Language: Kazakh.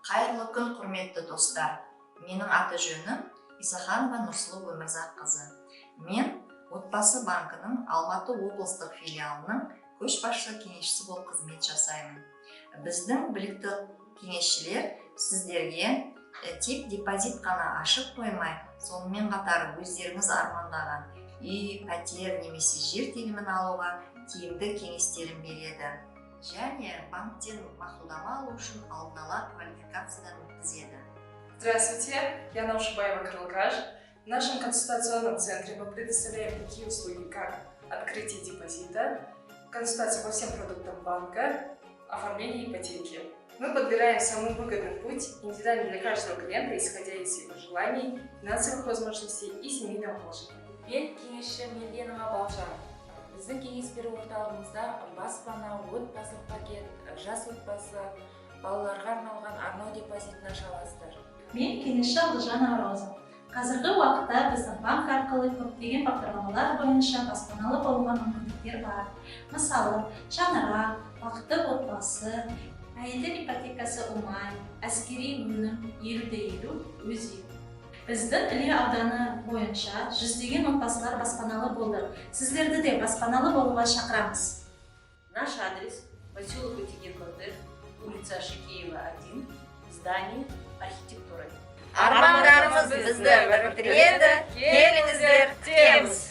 Қайырлы күн, құрметті достар. Менің аты жөнім Исаханова Нұрсұлу Өмірзаққызы. Мен Отбасы банкінің Алматы облыстық филиалының көшбасшы кеңесшісі болып қызмет жасаймын. Біздің білікті кеңесшілер сіздерге тек депозит қана ашып қоймай, сонымен қатар өздеріңіз армандаған үй, пәтер немесе жер телімін алуға тиімді кеңестерін береді. Және банктен мақұлдама алу үшін алдын ала квалификациядан өткізеді. Здравствуйте, я Наушибаева Крылкаш. В нашем консультационном центре мы предоставляем такие услуги, как открытие депозита, консультация по всем продуктам банка, оформление ипотеки. Мы подбираем самый выгодный путь, индивидуально для каждого клиента, исходя из его желаний, финансовых возможностей и семейного положения. Мен кеңесші Мелденова Балжан. Біздің кеңес беру орталығымызда баспана, отбасылық пакет, жас отбасы, балаларға арналған арнау депозитін аша аласыздар. Мен кеңесші Алдыжанова Роза. Қазіргі уақытта біздің банк арқылы көптеген бағдарламалар бойынша баспаналы болуға мүмкіндіктер бар. Мысалы, шаңырақ, бақытты отбасы, әйелдер ипотекасы оңай, әскери өнім, 50-50 өз үй. Біздің Іле ауданы бойынша жүздеген отбасылар баспаналы болды. Сіздерді де баспаналы болуға шақырамыз. Наш адрес – поселок Утигенкоты, улица Шикеева, 1, здание архитектуры. Армандарымыз бізді біріктіреді, келіңіздер, теңіз!